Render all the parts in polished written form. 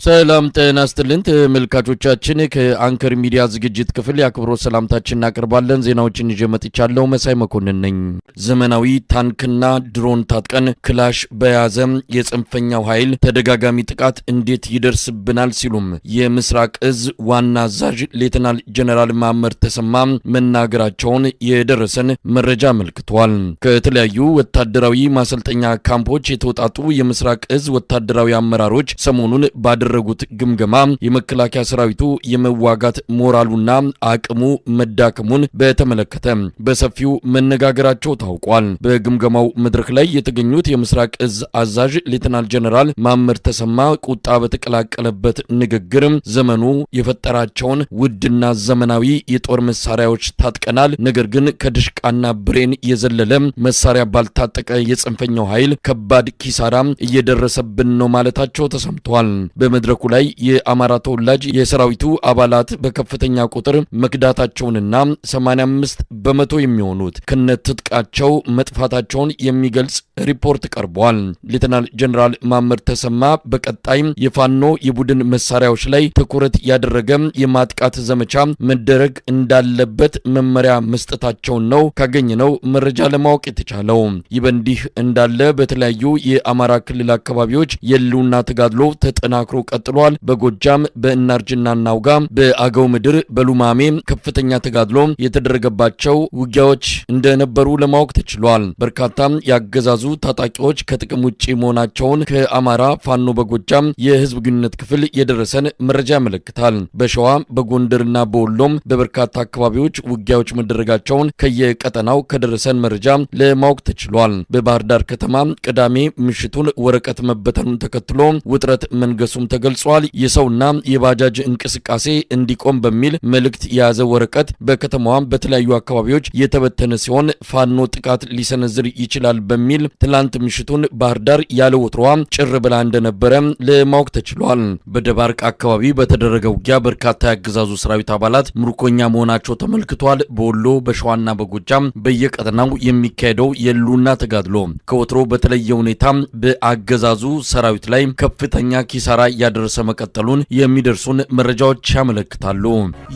ሰላም ጤና ይስጥልን ተመልካቾቻችን ከአንከር ሚዲያ ዝግጅት ክፍል ያክብሮት ሰላምታችንን እናቀርባለን። ዜናዎችን ይዤ መጥቻለሁ። መሳይ መኮንን ነኝ። ዘመናዊ ታንክና ድሮን ታጥቀን ክላሽ በያዘ የጽንፈኛው ኃይል ተደጋጋሚ ጥቃት እንዴት ይደርስብናል ሲሉም የምስራቅ እዝ ዋና አዛዥ ሌተናል ጀነራል ማመር ተሰማ መናገራቸውን የደረሰን መረጃ አመልክቷል። ከተለያዩ ወታደራዊ ማሰልጠኛ ካምፖች የተወጣጡ የምስራቅ እዝ ወታደራዊ አመራሮች ሰሞኑን ባደረጉት ግምገማ የመከላከያ ሰራዊቱ የመዋጋት ሞራሉና አቅሙ መዳከሙን በተመለከተ በሰፊው መነጋገራቸው ታውቋል። በግምገማው መድረክ ላይ የተገኙት የምስራቅ እዝ አዛዥ ሌተናል ጀነራል ማመር ተሰማ ቁጣ በተቀላቀለበት ንግግር ዘመኑ የፈጠራቸውን ውድና ዘመናዊ የጦር መሳሪያዎች ታጥቀናል፣ ነገር ግን ከድሽቃና ብሬን የዘለለ መሳሪያ ባልታጠቀ የጽንፈኛው ኃይል ከባድ ኪሳራ እየደረሰብን ነው ማለታቸው ተሰምቷል። በመድረኩ ላይ የአማራ ተወላጅ የሰራዊቱ አባላት በከፍተኛ ቁጥር መክዳታቸውንና 85 በመቶ የሚሆኑት ከነትጥቃቸው መጥፋታቸውን የሚገልጽ ሪፖርት ቀርቧል። ሌተናል ጀነራል ማመር ተሰማ በቀጣይ የፋኖ የቡድን መሳሪያዎች ላይ ትኩረት ያደረገ የማጥቃት ዘመቻ መደረግ እንዳለበት መመሪያ መስጠታቸውን ነው ካገኘነው መረጃ ለማወቅ የተቻለው። ይህ በእንዲህ እንዳለ በተለያዩ የአማራ ክልል አካባቢዎች የህልውና ተጋድሎ ተጠናክሮ ቀጥሏል። በጎጃም በእናርጅና ናውጋ፣ በአገው ምድር በሉማሜ ከፍተኛ ተጋድሎ የተደረገባቸው ውጊያዎች እንደነበሩ ለማወቅ ተችሏል። በርካታ ያገዛዙ ታጣቂዎች ከጥቅም ውጪ መሆናቸውን ከአማራ ፋኖ በጎጃም የህዝብ ግንኙነት ክፍል የደረሰን መረጃ ያመለክታል። በሸዋ በጎንደርና በወሎም በበርካታ አካባቢዎች ውጊያዎች መደረጋቸውን ከየቀጠናው ከደረሰን መረጃ ለማወቅ ተችሏል። በባህር ዳር ከተማ ቅዳሜ ምሽቱን ወረቀት መበተኑን ተከትሎ ውጥረት መንገሱም ተገልጿል። የሰውና የባጃጅ እንቅስቃሴ እንዲቆም በሚል መልእክት የያዘ ወረቀት በከተማዋ በተለያዩ አካባቢዎች የተበተነ ሲሆን ፋኖ ጥቃት ሊሰነዝር ይችላል በሚል ትላንት ምሽቱን ባህር ዳር ያለ ወትሮዋ ጭር ብላ እንደነበረ ለማወቅ ተችሏል። በደባርቅ አካባቢ በተደረገ ውጊያ በርካታ ያገዛዙ ሰራዊት አባላት ምርኮኛ መሆናቸው ተመልክቷል። በወሎ በሸዋና በጎጃም በየቀጠናው የሚካሄደው የህልውና ተጋድሎ ከወትሮ በተለየ ሁኔታ በአገዛዙ ሰራዊት ላይ ከፍተኛ ኪሳራ ያደረሰ መቀጠሉን የሚደርሱን መረጃዎች ያመለክታሉ።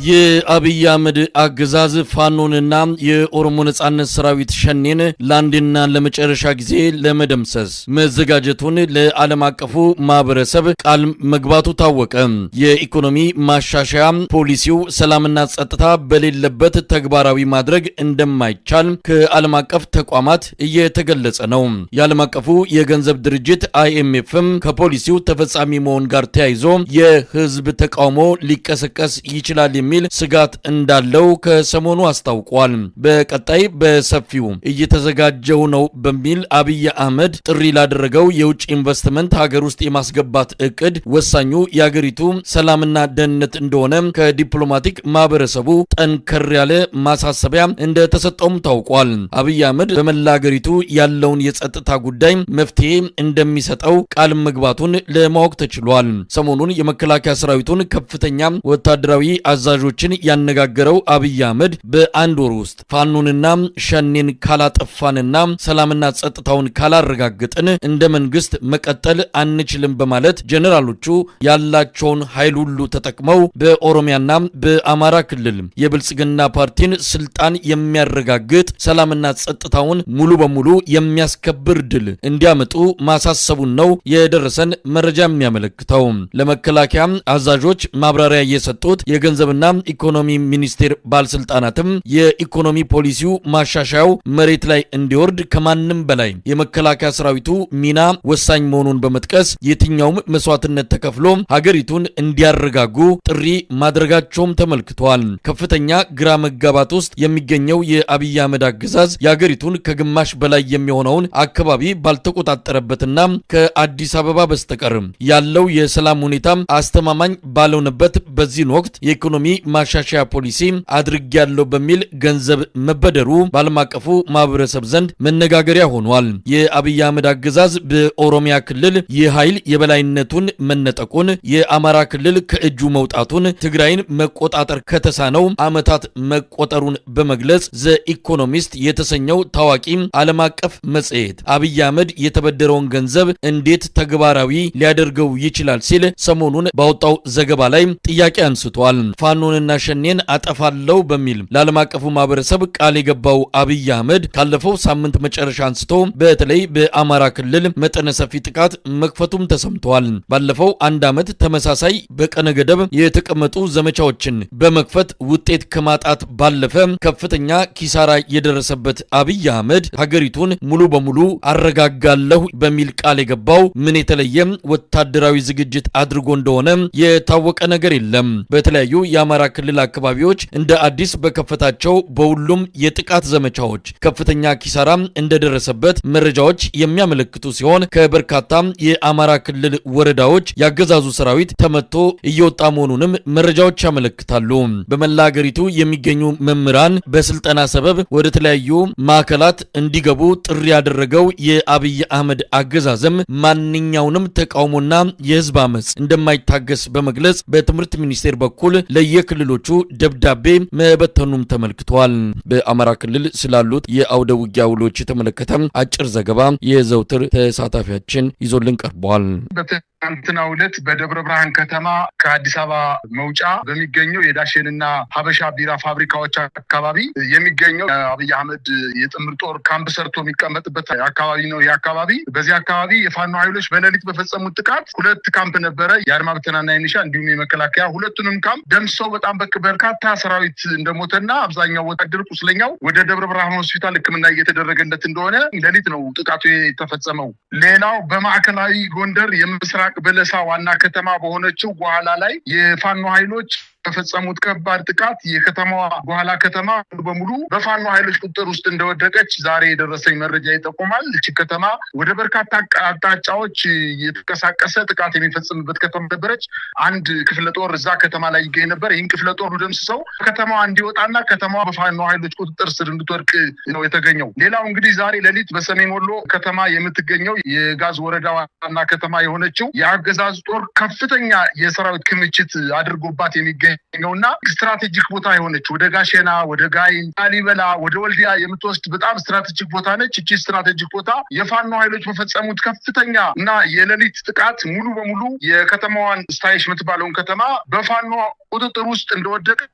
የአብይ አህመድ አገዛዝ ፋኖንና የኦሮሞ ነጻነት ሰራዊት ሸኔን ለአንድና ለመጨረሻ ጊዜ ለመደምሰስ መዘጋጀቱን ለዓለም አቀፉ ማህበረሰብ ቃል መግባቱ ታወቀ። የኢኮኖሚ ማሻሻያ ፖሊሲው ሰላምና ጸጥታ በሌለበት ተግባራዊ ማድረግ እንደማይቻል ከዓለም አቀፍ ተቋማት እየተገለጸ ነው። የዓለም አቀፉ የገንዘብ ድርጅት IMFም ከፖሊሲው ተፈጻሚ መሆን ጋር ተያይዞ የህዝብ ተቃውሞ ሊቀሰቀስ ይችላል የሚል ስጋት እንዳለው ከሰሞኑ አስታውቋል። በቀጣይ በሰፊው እየተዘጋጀው ነው በሚል አብይ አህመድ ጥሪ ላደረገው የውጭ ኢንቨስትመንት ሀገር ውስጥ የማስገባት እቅድ ወሳኙ የሀገሪቱ ሰላምና ደህንነት እንደሆነ ከዲፕሎማቲክ ማህበረሰቡ ጠንከር ያለ ማሳሰቢያ እንደተሰጠውም ታውቋል። አብይ አህመድ በመላ ሀገሪቱ ያለውን የጸጥታ ጉዳይ መፍትሄ እንደሚሰጠው ቃል መግባቱን ለማወቅ ተችሏል። ሰሞኑን የመከላከያ ሰራዊቱን ከፍተኛ ወታደራዊ አዛዦችን ያነጋገረው አብይ አህመድ በአንድ ወር ውስጥ ፋኖንና ሸኔን ካላጠፋንና ሰላምና ጸጥታውን ካላረጋገጥን እንደ መንግስት መቀጠል አንችልም በማለት ጀነራሎቹ ያላቸውን ኃይል ሁሉ ተጠቅመው በኦሮሚያና በአማራ ክልል የብልጽግና ፓርቲን ስልጣን የሚያረጋግጥ ሰላምና ጸጥታውን ሙሉ በሙሉ የሚያስከብር ድል እንዲያመጡ ማሳሰቡን ነው የደረሰን መረጃ የሚያመለክተው። ለመከላከያ አዛዦች ማብራሪያ የሰጡት የገንዘብና ኢኮኖሚ ሚኒስቴር ባለስልጣናትም የኢኮኖሚ ፖሊሲው ማሻሻያው መሬት ላይ እንዲወርድ ከማንም በላይ የመከላከያ ሰራዊቱ ሚና ወሳኝ መሆኑን በመጥቀስ የትኛውም መስዋዕትነት ተከፍሎ ሀገሪቱን እንዲያረጋጉ ጥሪ ማድረጋቸውም ተመልክቷል። ከፍተኛ ግራ መጋባት ውስጥ የሚገኘው የአብይ አህመድ አገዛዝ የሀገሪቱን ከግማሽ በላይ የሚሆነውን አካባቢ ባልተቆጣጠረበትና ከአዲስ አበባ በስተቀር ያለው የሰላም ሁኔታ አስተማማኝ ባልሆነበት በዚህ ወቅት የኢኮኖሚ ማሻሻያ ፖሊሲ አድርጌያለሁ በሚል ገንዘብ መበደሩ በዓለም አቀፉ ማህበረሰብ ዘንድ መነጋገሪያ ሆኗል። ተናግረዋል። የአብይ አህመድ አገዛዝ በኦሮሚያ ክልል የኃይል የበላይነቱን መነጠቁን፣ የአማራ ክልል ከእጁ መውጣቱን፣ ትግራይን መቆጣጠር ከተሳነው ዓመታት መቆጠሩን በመግለጽ ዘ ኢኮኖሚስት የተሰኘው ታዋቂ ዓለም አቀፍ መጽሔት አብይ አህመድ የተበደረውን ገንዘብ እንዴት ተግባራዊ ሊያደርገው ይችላል ሲል ሰሞኑን ባወጣው ዘገባ ላይ ጥያቄ አንስቷል። ፋኖንና ሸኔን አጠፋለው በሚል ለዓለም አቀፉ ማህበረሰብ ቃል የገባው አብይ አህመድ ካለፈው ሳምንት መጨረሻ አንስቶ በተለይ በአማራ ክልል መጠነ ሰፊ ጥቃት መክፈቱም ተሰምቷል። ባለፈው አንድ ዓመት ተመሳሳይ በቀነ ገደብ የተቀመጡ ዘመቻዎችን በመክፈት ውጤት ከማጣት ባለፈ ከፍተኛ ኪሳራ የደረሰበት አብይ አህመድ ሀገሪቱን ሙሉ በሙሉ አረጋጋለሁ በሚል ቃል የገባው ምን የተለየ ወታደራዊ ዝግጅት አድርጎ እንደሆነ የታወቀ ነገር የለም። በተለያዩ የአማራ ክልል አካባቢዎች እንደ አዲስ በከፈታቸው በሁሉም የጥቃት ዘመቻዎች ከፍተኛ ኪሳራ እንደደረሰበት መረጃዎች የሚያመለክቱ ሲሆን ከበርካታ የአማራ ክልል ወረዳዎች ያገዛዙ ሰራዊት ተመቶ እየወጣ መሆኑንም መረጃዎች ያመለክታሉ። በመላ ሀገሪቱ የሚገኙ መምህራን በስልጠና ሰበብ ወደ ተለያዩ ማዕከላት እንዲገቡ ጥሪ ያደረገው የአብይ አህመድ አገዛዝም ማንኛውንም ተቃውሞና የህዝብ አመጽ እንደማይታገስ በመግለጽ በትምህርት ሚኒስቴር በኩል ለየክልሎቹ ደብዳቤ መበተኑም ተመልክቷል። በአማራ ክልል ስላሉት የአውደ ውጊያ ውሎች የተመለከተ አጭር ዘገባ የዘውትር ተሳታፊያችን ይዞልን ቀርቧል። ትናንትናው ዕለት በደብረ ብርሃን ከተማ ከአዲስ አበባ መውጫ በሚገኘው የዳሽንና ሀበሻ ቢራ ፋብሪካዎች አካባቢ የሚገኘው አብይ አህመድ የጥምር ጦር ካምፕ ሰርቶ የሚቀመጥበት አካባቢ ነው። የአካባቢ በዚህ አካባቢ የፋኖ ኃይሎች በሌሊት በፈጸሙት ጥቃት ሁለት ካምፕ ነበረ፣ የአድማ ብተናና የኒሻ እንዲሁም የመከላከያ። ሁለቱንም ካምፕ ደምሰው በጣም በርካታ ሰራዊት እንደሞተና አብዛኛው ወታደር ቁስለኛው ወደ ደብረ ብርሃን ሆስፒታል ሕክምና እየተደረገለት እንደሆነ ሌሊት ነው ጥቃቱ የተፈጸመው። ሌላው በማዕከላዊ ጎንደር የምስራቅ በለሳ ዋና ከተማ በሆነችው በኋላ ላይ የፋኖ ኃይሎች በፈጸሙት ከባድ ጥቃት የከተማዋ በኋላ ከተማ በሙሉ በፋኖ ኃይሎች ቁጥጥር ውስጥ እንደወደቀች ዛሬ የደረሰኝ መረጃ ይጠቁማል። እቺ ከተማ ወደ በርካታ አቅጣጫዎች የተንቀሳቀሰ ጥቃት የሚፈጽምበት ከተማ ነበረች። አንድ ክፍለ ጦር እዛ ከተማ ላይ ይገኝ ነበር። ይህን ክፍለ ጦር ደምስሰው ከተማዋ እንዲወጣና ከተማዋ በፋኖ ኃይሎች ቁጥጥር ስር እንድትወድቅ ነው የተገኘው። ሌላው እንግዲህ ዛሬ ሌሊት በሰሜን ወሎ ከተማ የምትገኘው የጋዝ ወረዳ ዋና ከተማ የሆነችው የአገዛዝ ጦር ከፍተኛ የሰራዊት ክምችት አድርጎባት የሚገኝ ነውና ስትራቴጂክ ቦታ የሆነች ወደ ጋሸና፣ ወደ ጋይን፣ ላሊበላ፣ ወደ ወልዲያ የምትወስድ በጣም ስትራቴጂክ ቦታ ነች። እቺ ስትራቴጂክ ቦታ የፋኖ ኃይሎች በፈጸሙት ከፍተኛ እና የሌሊት ጥቃት ሙሉ በሙሉ የከተማዋን ስታይሽ የምትባለውን ከተማ በፋኖ ቁጥጥር ውስጥ እንደወደቀች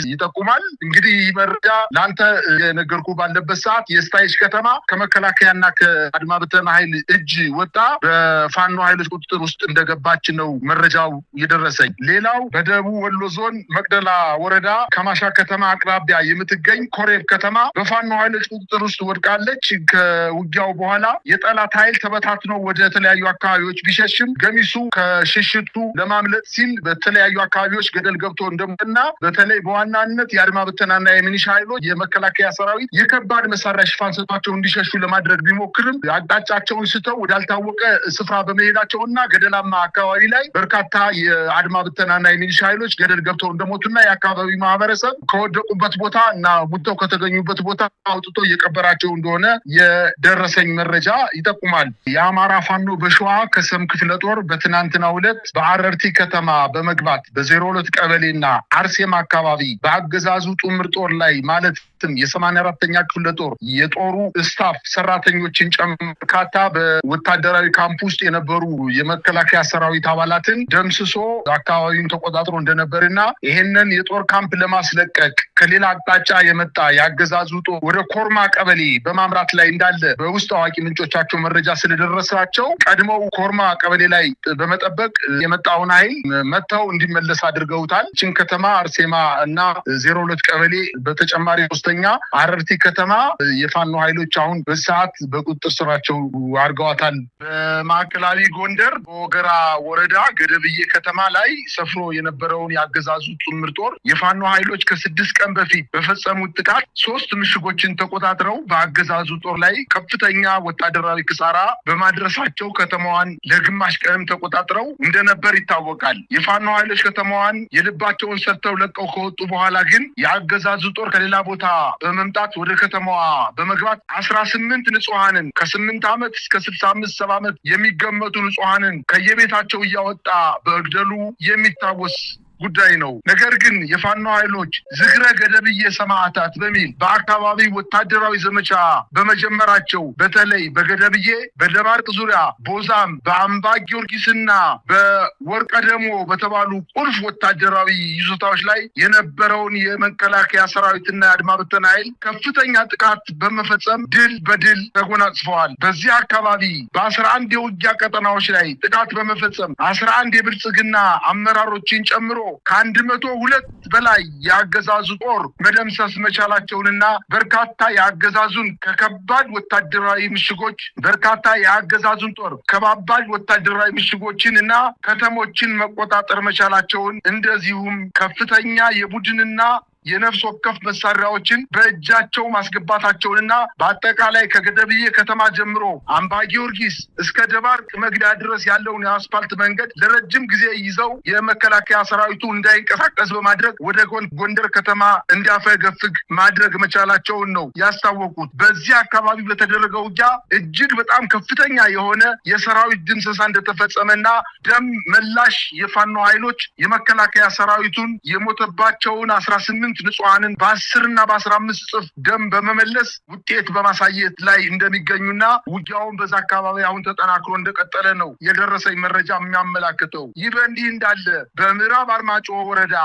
ይጠቁማል። እንግዲህ መረጃ ለአንተ የነገርኩ ባለበት ሰዓት የስታይሽ ከተማ ከመከላከያና ከአድማ ብተና ኃይል እጅ ወጣ በፋኖ ኃይሎች ቁጥጥር ውስጥ እንደገባች ነው መረጃው የደረሰኝ። ሌላው በደቡብ ወሎ ዞን መቅደላ ወረዳ ከማሻ ከተማ አቅራቢያ የምትገኝ ኮሬብ ከተማ በፋኖ ኃይሎች ቁጥጥር ውስጥ ወድቃለች። ከውጊያው በኋላ የጠላት ኃይል ተበታትኖ ወደ ተለያዩ አካባቢዎች ቢሸሽም ገሚሱ ከሽሽቱ ለማምለጥ ሲል በተለያዩ አካባቢዎች ገደል ገብቶ እንደሞተና በተለይ በዋናነት የአድማ ብተናና የሚኒሻ ኃይሎች የመከላከያ ሰራዊት የከባድ መሳሪያ ሽፋን ሰጥቷቸው እንዲሸሹ ለማድረግ ቢሞክርም አቅጣጫቸውን ስተው ወዳልታወቀ ስፍራ በመሄዳቸውና ገደላማ አካባቢ ላይ በርካታ የአድማ ብተናና የሚኒሻ ኃይሎች ገደል ገብተው እንደሞቱና የአካባቢ ማህበረሰብ ከወደቁበት ቦታ እና ሙተው ከተገኙበት ቦታ አውጥቶ እየቀበራቸው እንደሆነ የደረሰኝ መረጃ ይጠቁማል። የአማራ ፋኖ በሸዋ ከሰም ክፍለ ጦር በትናንትናው ዕለት በአረርቲ ከተማ በመግባት በ02 ቀበሌና አርሴማ አካባቢ በአገዛዙ ጥምር ጦር ላይ ማለትም የ84ኛ ክፍለ ጦር የጦሩ ስታፍ ሰራተኞችን ጨምሮ በርካታ በወታደራዊ ካምፕ ውስጥ የነበሩ የመከላከያ ሰራዊት አባላትን ደምስሶ አካባቢውን ተቆጣጥሮ እንደነበርና ይሄንን የጦር ካምፕ ለማስለቀቅ ከሌላ አቅጣጫ የመጣ ያገዛዙ ጦር ወደ ኮርማ ቀበሌ በማምራት ላይ እንዳለ በውስጥ አዋቂ ምንጮቻቸው መረጃ ስለደረሳቸው ቀድመው ኮርማ ቀበሌ ላይ በመጠበቅ የመጣውን ኃይል መተው እንዲመለስ አድርገውታል። ችን ከተማ አርሴማ እና 02 ቀበሌ በተጨማሪ ሶስተኛ አረርቲ ከተማ የፋኖ ኃይሎች አሁን በሰዓት በቁጥጥር ስራቸው አድርገዋታል። በማዕከላዊ ጎንደር በወገራ ወረዳ ገደብዬ ከተማ ላይ ሰፍሮ የነበረውን ያገዛዙ ጥምር ጦር የፋኖ ኃይሎች ከ6 ቀን በፊት በፈጸሙት ጥቃት 3 ምሽጎችን ተቆጣጥረው በአገዛዙ ጦር ላይ ከፍተኛ ወታደራዊ ኪሳራ በማድረሳቸው ከተማዋን ለግማሽ ቀንም ተቆጣጥረው እንደነበር ይታወቃል። የፋኖ ኃይሎች ከተማዋን የልባቸውን ሰጥተው ለቀው ከወጡ በኋላ ግን የአገዛዙ ጦር ከሌላ ቦታ በመምጣት ወደ ከተማዋ በመግባት 18 ንጹሃንን ከ8 ዓመት እስከ 65 ዓመት የሚገመቱ ንጹሃንን ከየቤታቸው እያወጣ በግደሉ የሚታወስ ጉዳይ ነው። ነገር ግን የፋኖ ኃይሎች ዝክረ ገደብዬ ሰማዕታት በሚል በአካባቢ ወታደራዊ ዘመቻ በመጀመራቸው በተለይ በገደብዬ፣ በደባርቅ ዙሪያ፣ ቦዛም፣ በአምባ ጊዮርጊስና በወርቀ ደሞ በተባሉ ቁልፍ ወታደራዊ ይዞታዎች ላይ የነበረውን የመከላከያ ሰራዊትና የአድማ ብተና ኃይል ከፍተኛ ጥቃት በመፈጸም ድል በድል ተጎናጽፈዋል። በዚህ አካባቢ በ11 የውጊያ ቀጠናዎች ላይ ጥቃት በመፈጸም 11 የብልጽግና አመራሮችን ጨምሮ ከ102 በላይ የአገዛዙ ጦር መደምሰስ መቻላቸውንና በርካታ የአገዛዙን ከከባድ ወታደራዊ ምሽጎች በርካታ የአገዛዙን ጦር ከባባድ ወታደራዊ ምሽጎችንና ከተሞችን መቆጣጠር መቻላቸውን እንደዚሁም ከፍተኛ የቡድንና የነፍስ ወከፍ መሳሪያዎችን በእጃቸው ማስገባታቸውንና በአጠቃላይ ከገደብዬ ከተማ ጀምሮ አምባ ጊዮርጊስ እስከ ደባርቅ መግቢያ ድረስ ያለውን የአስፋልት መንገድ ለረጅም ጊዜ ይዘው የመከላከያ ሰራዊቱ እንዳይንቀሳቀስ በማድረግ ወደ ጎንደር ከተማ እንዲያፈገፍግ ማድረግ መቻላቸውን ነው ያስታወቁት። በዚህ አካባቢ በተደረገው ውጊያ እጅግ በጣም ከፍተኛ የሆነ የሰራዊት ድምሰሳ እንደተፈጸመና ደም መላሽ የፋኖ ኃይሎች የመከላከያ ሰራዊቱን የሞተባቸውን 18 ንጹሃንን በ10 እና በ15 እጥፍ ደም በመመለስ ውጤት በማሳየት ላይ እንደሚገኙና ውጊያውን በዛ አካባቢ አሁን ተጠናክሮ እንደቀጠለ ነው የደረሰኝ መረጃ የሚያመላክተው። ይህ በእንዲህ እንዳለ በምዕራብ አርማጭሆ ወረዳ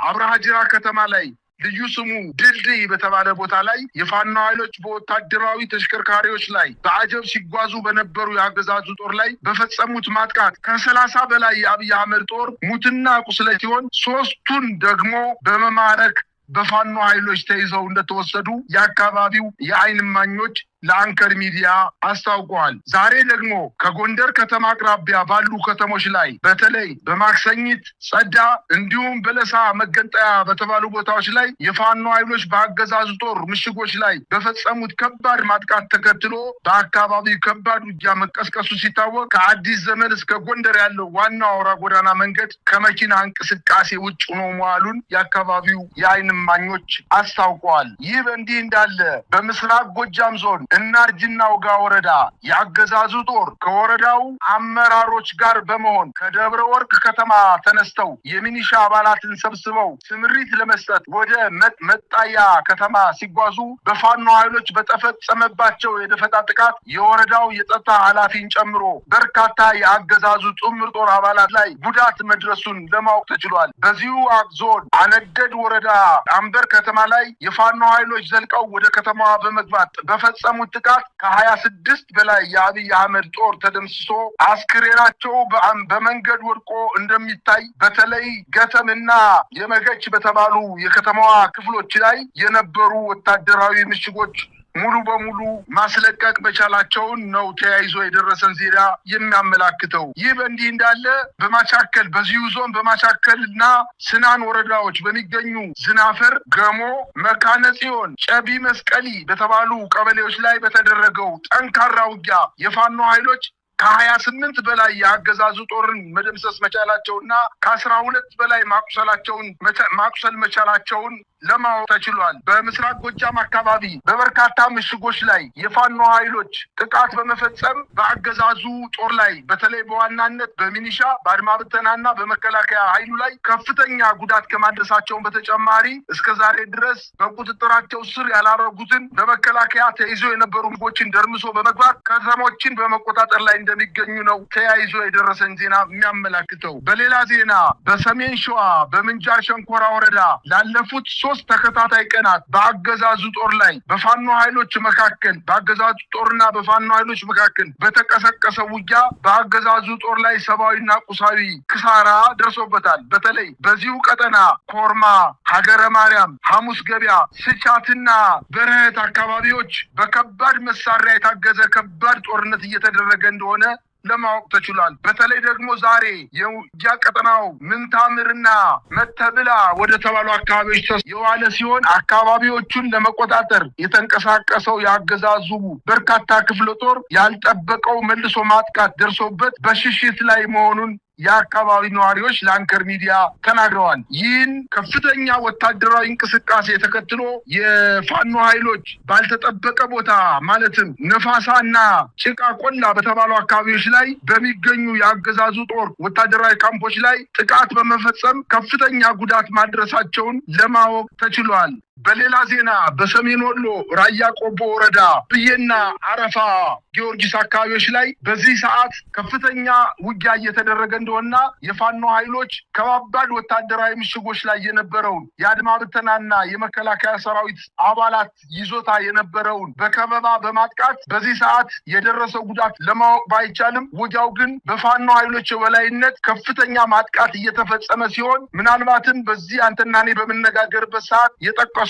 አብርሃጅራ ከተማ ላይ ልዩ ስሙ ድልድይ በተባለ ቦታ ላይ የፋኖ ኃይሎች በወታደራዊ ተሽከርካሪዎች ላይ በአጀብ ሲጓዙ በነበሩ የአገዛዙ ጦር ላይ በፈጸሙት ማጥቃት ከ30 በላይ የአብይ አህመድ ጦር ሙትና ቁስለ ሲሆን 3ቱን ደግሞ በመማረክ በፋኖ ኃይሎች ተይዘው እንደተወሰዱ የአካባቢው የዓይን እማኞች ለአንከር ሚዲያ አስታውቀዋል። ዛሬ ደግሞ ከጎንደር ከተማ አቅራቢያ ባሉ ከተሞች ላይ በተለይ በማክሰኝት፣ ጸዳ እንዲሁም በለሳ መገንጠያ በተባሉ ቦታዎች ላይ የፋኖ ኃይሎች በአገዛዙ ጦር ምሽጎች ላይ በፈጸሙት ከባድ ማጥቃት ተከትሎ በአካባቢው ከባድ ውጊያ መቀስቀሱ ሲታወቅ ከአዲስ ዘመን እስከ ጎንደር ያለው ዋና አውራ ጎዳና መንገድ ከመኪና እንቅስቃሴ ውጭ ሆኖ መዋሉን የአካባቢው የዓይን እማኞች አስታውቀዋል። ይህ በእንዲህ እንዳለ በምስራቅ ጎጃም ዞን እናርጅና ውጋ ወረዳ የአገዛዙ ጦር ከወረዳው አመራሮች ጋር በመሆን ከደብረ ወርቅ ከተማ ተነስተው የሚኒሻ አባላትን ሰብስበው ስምሪት ለመስጠት ወደ መጣያ ከተማ ሲጓዙ በፋኖ ኃይሎች በተፈጸመባቸው የደፈጣ ጥቃት የወረዳው የጸጥታ ኃላፊን ጨምሮ በርካታ የአገዛዙ ጥምር ጦር አባላት ላይ ጉዳት መድረሱን ለማወቅ ተችሏል። በዚሁ ዞን አነደድ ወረዳ አንበር ከተማ ላይ የፋኖ ኃይሎች ዘልቀው ወደ ከተማዋ በመግባት በፈጸሙ ጥቃት ከ26 በላይ የአብይ አህመድ ጦር ተደምስሶ አስክሬናቸው በመንገድ ወድቆ እንደሚታይ በተለይ ገተምና የመገች በተባሉ የከተማዋ ክፍሎች ላይ የነበሩ ወታደራዊ ምሽጎች ሙሉ በሙሉ ማስለቀቅ በቻላቸውን ነው ተያይዞ የደረሰን ዜና የሚያመላክተው። ይህ በእንዲህ እንዳለ በማቻከል በዚሁ ዞን በማቻከልና ስናን ወረዳዎች በሚገኙ ዝናፈር፣ ገሞ፣ መካነ ጽዮን፣ ጨቢ መስቀሊ በተባሉ ቀበሌዎች ላይ በተደረገው ጠንካራ ውጊያ የፋኖ ኃይሎች ከ28 በላይ የአገዛዙ ጦርን መደምሰስ መቻላቸውና ከ12 በላይ ማቁሰል መቻላቸውን ለማወቅ ተችሏል። በምስራቅ ጎጃም አካባቢ በበርካታ ምሽጎች ላይ የፋኖ ኃይሎች ጥቃት በመፈጸም በአገዛዙ ጦር ላይ በተለይ በዋናነት በሚኒሻ በአድማ ብተናና በመከላከያ ኃይሉ ላይ ከፍተኛ ጉዳት ከማድረሳቸውን በተጨማሪ እስከዛሬ ድረስ በቁጥጥራቸው ስር ያላረጉትን በመከላከያ ተይዘው የነበሩ ምግቦችን ደርምሶ በመግባት ከተሞችን በመቆጣጠር ላይ እንደሚገኙ ነው ተያይዞ የደረሰን ዜና የሚያመላክተው። በሌላ ዜና በሰሜን ሸዋ በምንጃር ሸንኮራ ወረዳ ላለፉት 3 ተከታታይ ቀናት በአገዛዙ ጦር ላይ በፋኖ ኃይሎች መካከል በአገዛዙ ጦርና በፋኖ ኃይሎች መካከል በተቀሰቀሰው ውጊያ በአገዛዙ ጦር ላይ ሰብአዊና ቁሳዊ ክሳራ ደርሶበታል። በተለይ በዚሁ ቀጠና ኮርማ፣ ሀገረ ማርያም፣ ሐሙስ ገበያ፣ ስቻትና በረህት አካባቢዎች በከባድ መሳሪያ የታገዘ ከባድ ጦርነት እየተደረገ እንደሆነ ለማወቅ ተችሏል። በተለይ ደግሞ ዛሬ የውጊያ ቀጠናው ምንታምርና መተብላ ወደ ተባሉ አካባቢዎች የዋለ ሲሆን አካባቢዎቹን ለመቆጣጠር የተንቀሳቀሰው የአገዛዙ በርካታ ክፍለ ጦር ያልጠበቀው መልሶ ማጥቃት ደርሶበት በሽሽት ላይ መሆኑን የአካባቢ ነዋሪዎች ለአንከር ሚዲያ ተናግረዋል። ይህን ከፍተኛ ወታደራዊ እንቅስቃሴ ተከትሎ የፋኖ ኃይሎች ባልተጠበቀ ቦታ ማለትም ነፋሳና ጭቃ ቆላ በተባሉ አካባቢዎች ላይ በሚገኙ የአገዛዙ ጦር ወታደራዊ ካምፖች ላይ ጥቃት በመፈጸም ከፍተኛ ጉዳት ማድረሳቸውን ለማወቅ ተችሏል። በሌላ ዜና በሰሜን ወሎ ራያ ቆቦ ወረዳ ብዬና አረፋ ጊዮርጊስ አካባቢዎች ላይ በዚህ ሰዓት ከፍተኛ ውጊያ እየተደረገ እንደሆነና የፋኖ ኃይሎች ከባባድ ወታደራዊ ምሽጎች ላይ የነበረውን የአድማ ብተናና የመከላከያ ሰራዊት አባላት ይዞታ የነበረውን በከበባ በማጥቃት በዚህ ሰዓት የደረሰው ጉዳት ለማወቅ ባይቻልም ውጊያው ግን በፋኖ ኃይሎች የበላይነት ከፍተኛ ማጥቃት እየተፈጸመ ሲሆን ምናልባትም በዚህ አንተና እኔ በምንነጋገርበት ሰዓት የጠቀስኩልን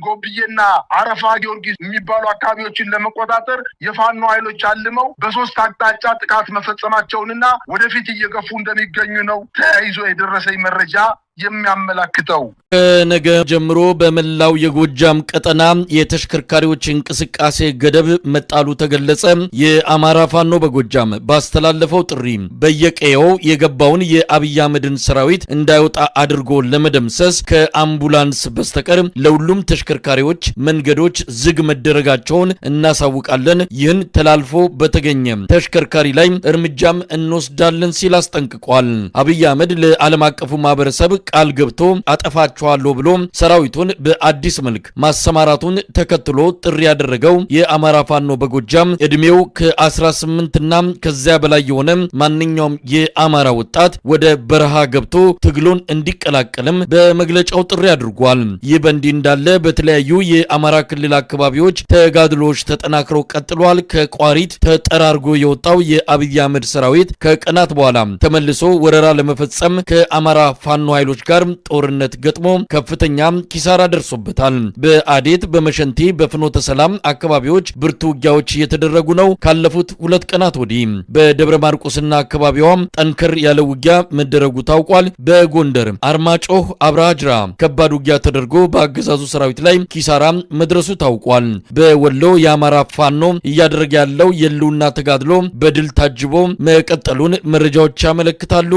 ጎብዬና አረፋ ጊዮርጊስ የሚባሉ አካባቢዎችን ለመቆጣጠር የፋኖ ኃይሎች አልመው በሶስት አቅጣጫ ጥቃት መፈጸማቸውንና ወደፊት እየገፉ እንደሚገኙ ነው ተያይዞ የደረሰኝ መረጃ የሚያመላክተው። ከነገ ጀምሮ በመላው የጎጃም ቀጠና የተሽከርካሪዎች እንቅስቃሴ ገደብ መጣሉ ተገለጸ። የአማራ ፋኖ በጎጃም ባስተላለፈው ጥሪ በየቀየው የገባውን የአብይ አህመድን ሰራዊት እንዳይወጣ አድርጎ ለመደምሰስ ከአምቡላንስ በስተቀር ለሁሉም ተሽከርካሪዎች መንገዶች ዝግ መደረጋቸውን እናሳውቃለን። ይህን ተላልፎ በተገኘ ተሽከርካሪ ላይ እርምጃም እንወስዳለን ሲል አስጠንቅቋል። አብይ አህመድ ለዓለም አቀፉ ማህበረሰብ ቃል ገብቶ አጠፋቸዋለሁ ብሎ ሰራዊቱን በአዲስ መልክ ማሰማራቱን ተከትሎ ጥሪ ያደረገው የአማራ ፋኖ በጎጃም እድሜው ከ18 እና ከዚያ በላይ የሆነ ማንኛውም የአማራ ወጣት ወደ በረሃ ገብቶ ትግሉን እንዲቀላቀልም በመግለጫው ጥሪ አድርጓል። ይህ በእንዲህ እንዳለ በተለያዩ የአማራ ክልል አካባቢዎች ተጋድሎች ተጠናክረው ቀጥሏል። ከቋሪት ተጠራርጎ የወጣው የአብይ አህመድ ሰራዊት ከቀናት በኋላ ተመልሶ ወረራ ለመፈጸም ከአማራ ፋኖ ኃይሎች ጋር ጦርነት ገጥሞ ከፍተኛ ኪሳራ ደርሶበታል። በአዴት በመሸንቲ በፍኖተ ሰላም አካባቢዎች ብርቱ ውጊያዎች እየተደረጉ ነው። ካለፉት 2 ቀናት ወዲህ በደብረ ማርቆስና አካባቢዋ ጠንከር ያለ ውጊያ መደረጉ ታውቋል። በጎንደር አርማጮህ አብራጅራ ከባድ ውጊያ ተደርጎ በአገዛዙ ሰራዊት ላይ ኪሳራ መድረሱ ታውቋል። በወሎ የአማራ ፋኖ እያደረገ ያለው የህልውና ተጋድሎ በድል ታጅቦ መቀጠሉን መረጃዎች ያመለክታሉ።